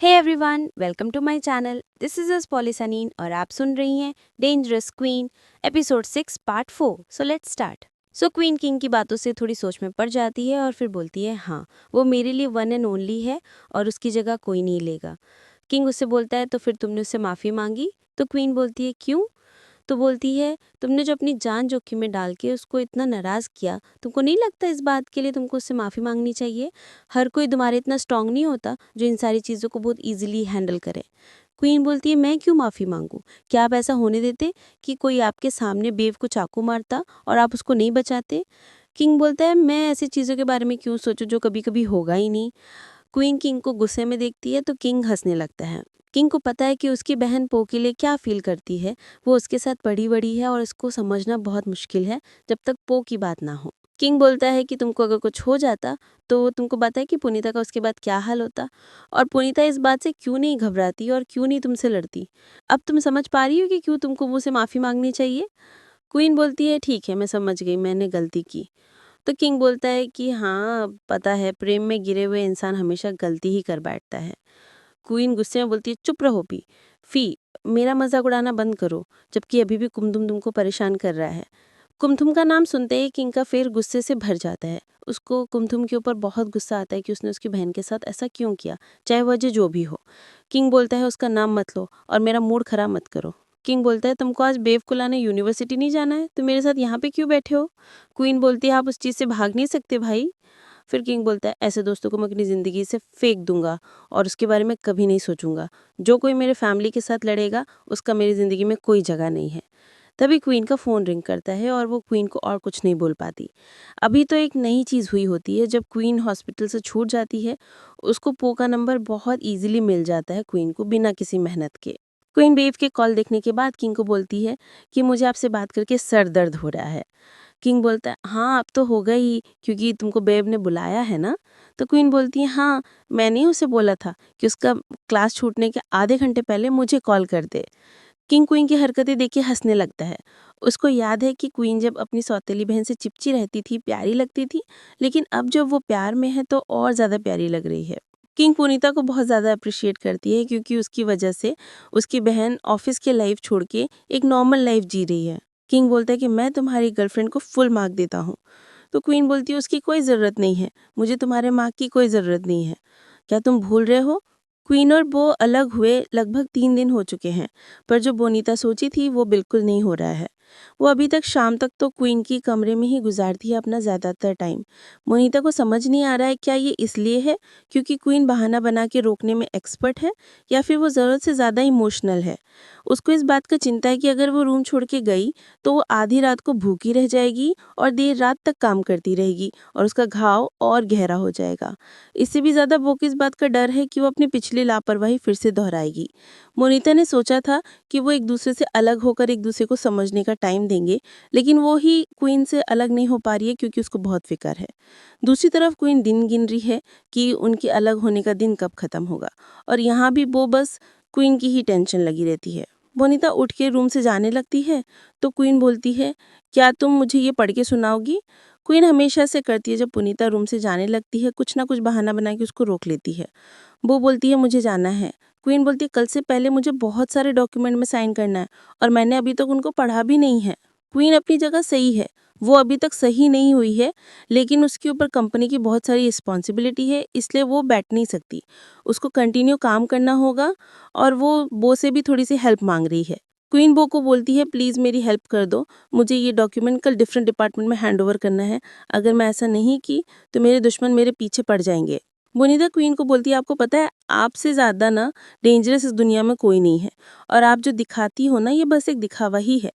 Hey everyone, welcome to my channel. This is अस पॉलिसनीन और आप सुन रही हैं dangerous queen episode 6 part 4। So let's start. So queen king की बातों से थोड़ी सोच में पड़ जाती है और फिर बोलती है हाँ, वो मेरे लिए वन एंड ओनली है और उसकी जगह कोई नहीं लेगा। किंग उससे बोलता है तो फिर तुमने उससे माफ़ी मांगी? तो क्वीन बोलती है क्यों? तो बोलती है तुमने जो अपनी जान जोखिम में डाल के उसको इतना नाराज़ किया, तुमको नहीं लगता इस बात के लिए तुमको उससे माफ़ी मांगनी चाहिए? हर कोई तुम्हारे इतना स्ट्रांग नहीं होता जो इन सारी चीज़ों को बहुत ईजिली हैंडल करे। क्वीन बोलती है मैं क्यों माफ़ी मांगूं? क्या आप ऐसा होने देते कि कोई आपके सामने बेव को चाकू मारता और आप उसको नहीं बचाते? किंग बोलता है मैं ऐसी चीज़ों के बारे में क्यों सोचूं जो कभी कभी होगा ही नहीं। क्वीन किंग को गुस्से में देखती है तो किंग हंसने लगता है। किंग को पता है कि उसकी बहन पो के लिए क्या फील करती है। वो उसके साथ पड़ी बड़ी है और इसको समझना बहुत मुश्किल है जब तक पो की बात ना हो। किंग बोलता है कि तुमको अगर कुछ हो जाता तो तुमको पता है कि पुनीता का उसके बाद क्या हाल होता, और पुनीता इस बात से क्यों नहीं घबराती और क्यों नहीं तुमसे लड़ती। अब तुम समझ पा रही हो कि क्यों तुमको मुझसे माफ़ी मांगनी चाहिए? क्वीन बोलती है ठीक है, मैं समझ गई, मैंने गलती की। तो किंग बोलता है कि हाँ, पता है प्रेम में गिरे हुए इंसान हमेशा गलती ही कर बैठता है। क्वीन गुस्से में बोलती है चुप रहो फी मेरा मजाक उड़ाना बंद करो, जबकि अभी भी कुमधुम तुमको परेशान कर रहा है। कुमधुम का नाम सुनते ही किंग का फेर गुस्से से भर जाता है। उसको कुमधुम के ऊपर बहुत गुस्सा आता है कि उसने उसकी बहन के साथ ऐसा क्यों किया, चाहे वजह जो भी हो। किंग बोलता है उसका नाम मत लो और मेरा मूड खराब मत करो। किंग बोलता है तुमको आज बेव को लाने यूनिवर्सिटी नहीं जाना है तो मेरे साथ यहाँ पे क्यों बैठे हो? क्वीन बोलती है आप उस चीज़ से भाग नहीं सकते भाई। फिर किंग बोलता है ऐसे दोस्तों को मैं अपनी ज़िंदगी से फेंक दूंगा और उसके बारे में कभी नहीं सोचूंगा। जो कोई मेरे फैमिली के साथ लड़ेगा उसका मेरी ज़िंदगी में कोई जगह नहीं है। तभी क्वीन का फ़ोन रिंग करता है और वो क्वीन को और कुछ नहीं बोल पाती। अभी तो एक नई चीज़ हुई होती है, जब क्वीन हॉस्पिटल से छूट जाती है उसको पो का नंबर बहुत ईजिली मिल जाता है क्वीन को बिना किसी मेहनत के। क्वीन बेव के कॉल देखने के बाद किंग को बोलती है कि मुझे आपसे बात करके सर दर्द हो रहा है। किंग बोलता है हाँ अब तो होगा ही, क्योंकि तुमको बेब ने बुलाया है ना। तो क्वीन बोलती है हाँ, मैंने ही उसे बोला था कि उसका क्लास छूटने के आधे घंटे पहले मुझे कॉल कर दे। किंग क्वीन की हरकतें देख के हंसने लगता है। उसको याद है कि क्वीन जब अपनी सौतेली बहन से चिपची रहती थी प्यारी लगती थी, लेकिन अब जब वो प्यार में है तो और ज़्यादा प्यारी लग रही है। किंग पुनीता को बहुत ज़्यादा अप्रिशिएट करती है क्योंकि उसकी वजह से उसकी बहन ऑफिस के लाइफ छोड़ के एक नॉर्मल लाइफ जी रही है। किंग बोलता है कि मैं तुम्हारी गर्लफ्रेंड को फुल मार्क देता हूँ। तो क्वीन बोलती है उसकी कोई ज़रूरत नहीं है, मुझे तुम्हारे मार्क की कोई ज़रूरत नहीं है। क्या तुम भूल रहे हो? क्वीन और बो अलग हुए लगभग 3 दिन हो चुके हैं, पर जो बोनीता सोची थी वो बिल्कुल नहीं हो रहा है। वो अभी तक शाम तक तो क्वीन की कमरे में ही गुजारती है अपना ज़्यादातर टाइम। मोनीता को समझ नहीं आ रहा है क्या ये इसलिए है क्योंकि क्वीन बहाना बना के रोकने में एक्सपर्ट है, या फिर वो ज़रूरत से ज़्यादा इमोशनल है। उसको इस बात का चिंता है कि अगर वो रूम छोड़ के गई तो वो आधी रात को भूखी रह जाएगी और देर रात तक काम करती रहेगी और उसका घाव और गहरा हो जाएगा। इससे भी ज़्यादा वो किस बात का डर है कि वो अपनी पिछली लापरवाही फिर से दोहराएगी। मोनिता ने सोचा था कि वो एक दूसरे से अलग होकर एक दूसरे को समझने का टाइम देंगे, लेकिन वो ही क्वीन से अलग नहीं हो पा रही है क्योंकि उसको बहुत फिक्र है। दूसरी तरफ क्वीन दिन गिन रही है कि उनके अलग होने का दिन कब खत्म होगा, और यहाँ भी वो बस क्वीन की ही टेंशन लगी रहती है। बोनीता उठ के रूम से जाने लगती है तो क्वीन बोलती है क्या तुम मुझे ये पढ़ के सुनाओगी? क्वीन हमेशा से करती है, जब पुनीता रूम से जाने लगती है कुछ ना कुछ बहाना बना के उसको रोक लेती है। वो बोलती है मुझे जाना है। क्वीन बोलती है कल से पहले मुझे बहुत सारे डॉक्यूमेंट में साइन करना है और मैंने अभी तक उनको पढ़ा भी नहीं है। क्वीन अपनी जगह सही है, वो अभी तक सही नहीं हुई है, लेकिन उसके ऊपर कंपनी की बहुत सारी रिस्पॉन्सिबिलिटी है, इसलिए वो बैठ नहीं सकती। उसको कंटिन्यू काम करना होगा और वो बो से भी थोड़ी सी हेल्प मांग रही है। क्वीन बो को बोलती है प्लीज़ मेरी हेल्प कर दो, मुझे ये डॉक्यूमेंट कल डिफरेंट डिपार्टमेंट में हैंड ओवर करना है। अगर मैं ऐसा नहीं की तो मेरे दुश्मन मेरे पीछे पड़ जाएंगे। बोनीता क्वीन को बोलती है आपको पता है आपसे ज़्यादा ना डेंजरस इस दुनिया में कोई नहीं है, और आप जो दिखाती हो ना ये बस एक दिखावा ही है।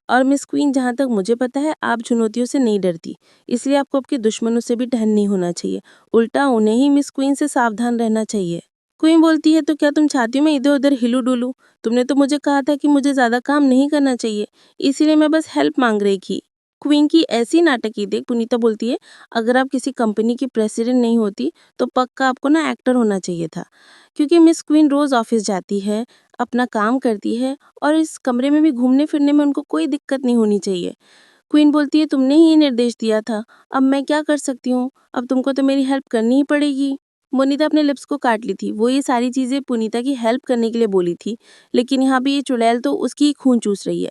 और मिस क्वीन जहाँ तक मुझे पता है आप चुनौतियों से नहीं डरती, इसलिए आपको आपके दुश्मनों से भी डर नहीं होना चाहिए, उल्टा उन्हें ही मिस क्वीन से सावधान रहना चाहिए। क्वीन बोलती है तो क्या तुम चाहती हो मैं इधर उधर हिलू डुलूं? तुमने तो मुझे कहा था कि मुझे ज़्यादा काम नहीं करना चाहिए, इसीलिए मैं बस हेल्प मांग रही थी। क्वीन की ऐसी नाटकी देख पुनीता बोलती है अगर आप किसी कंपनी की प्रेसिडेंट नहीं होती तो पक्का आपको ना एक्टर होना चाहिए था, क्योंकि मिस क्वीन रोज़ ऑफिस जाती है, अपना काम करती है और इस कमरे में भी घूमने फिरने में उनको कोई दिक्कत नहीं होनी चाहिए। क्वीन बोलती है तुमने ही निर्देश दिया था, अब मैं क्या कर सकती हूँ, अब तुमको तो मेरी हेल्प करनी ही पड़ेगी। मोनिता अपने लिप्स को काट ली थी। वो ये सारी चीज़ें पुनीता की हेल्प करने के लिए बोली थी, लेकिन यहाँ पे ये चुड़ैल तो उसकी ही खून चूस रही है।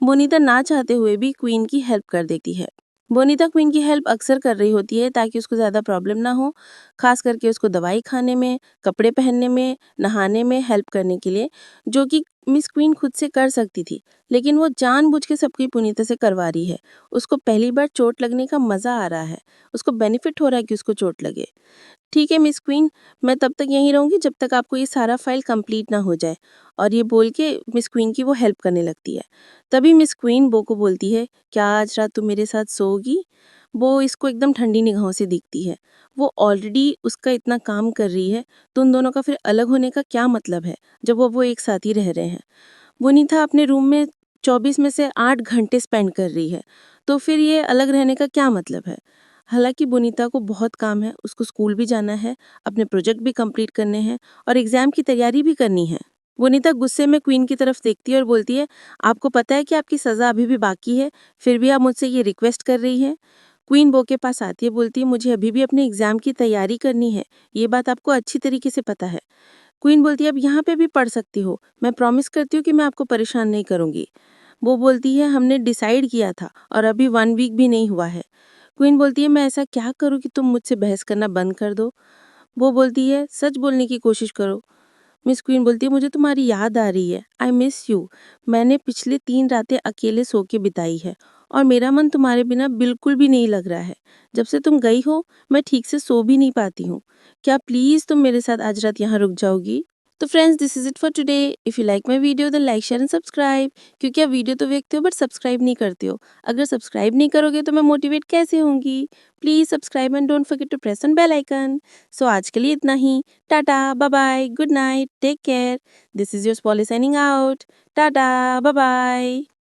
मोनिता ना चाहते हुए भी क्वीन की हेल्प कर देती है। मोनिता क्वीन की हेल्प अक्सर कर रही होती है ताकि उसको ज़्यादा प्रॉब्लम ना हो, खास करके उसको दवाई खाने में, कपड़े पहनने में, नहाने में हेल्प करने के लिए, जो कि मिस क्वीन खुद से कर सकती थी, लेकिन वो जानबूझ के सबकी पुनीता से करवा रही है। उसको पहली बार चोट लगने का मज़ा आ रहा है, उसको बेनिफिट हो रहा है कि उसको चोट लगे। ठीक है मिस क्वीन, मैं तब तक यहीं रहूँगी जब तक आपको ये सारा फाइल कंप्लीट ना हो जाए। और ये बोल के मिस क्वीन की वो हेल्प करने लगती है। तभी मिस क्वीन बो को बोलती है, क्या आज रात तुम मेरे साथ सोओगी? वो इसको एकदम ठंडी निगाहों से देखती है। वो ऑलरेडी उसका इतना काम कर रही है, तो उन दोनों का फिर अलग होने का क्या मतलब है, जब वो एक साथ ही रह रहे हैं। वनीथा अपने रूम में 24 में से 8 घंटे स्पेंड कर रही है, तो फिर ये अलग रहने का क्या मतलब है? हालाँकि वनीता को बहुत काम है, उसको स्कूल भी जाना है, अपने प्रोजेक्ट भी कंप्लीट करने हैं और एग्ज़ाम की तैयारी भी करनी है। वनीता गुस्से में क्वीन की तरफ देखती है और बोलती है, आपको पता है कि आपकी सज़ा अभी भी बाकी है, फिर भी आप मुझसे ये रिक्वेस्ट कर रही हैं? क्वीन बो के पास आती है, बोलती है, मुझे अभी भी अपने एग्ज़ाम की तैयारी करनी है, ये बात आपको अच्छी तरीके से पता है। क्वीन बोलती है, अब यहाँ पे भी पढ़ सकती हो, मैं प्रॉमिस करती हूँ कि मैं आपको परेशान नहीं करूँगी। वो बोलती है, हमने डिसाइड किया था और अभी 1 वीक भी नहीं हुआ है। क्वीन बोलती है, मैं ऐसा क्या करूँ कि तुम मुझसे बहस करना बंद कर दो? वो बोलती है, सच बोलने की कोशिश करो। मिस क्वीन बोलती है, मुझे तुम्हारी याद आ रही है, आई मिस यू। मैंने पिछले 3 रातें अकेले सो के बिताई है और मेरा मन तुम्हारे बिना बिल्कुल भी नहीं लग रहा है। जब से तुम गई हो, मैं ठीक से सो भी नहीं पाती हूँ। क्या प्लीज़ तुम मेरे साथ आज रात यहाँ रुक जाओगी? तो friends, this is it for today. If you like my video then like, share and subscribe. क्योंकि आप वीडियो तो देखते हो बट सब्सक्राइब नहीं करते हो। अगर सब्सक्राइब नहीं करोगे तो मैं मोटिवेट कैसे होंगी? Please subscribe and don't forget to press on bell icon. So आज के लिए इतना ही। टाटा, bye bye, good night, take care. This is your Polly signing out. टाटा, बाय बाय।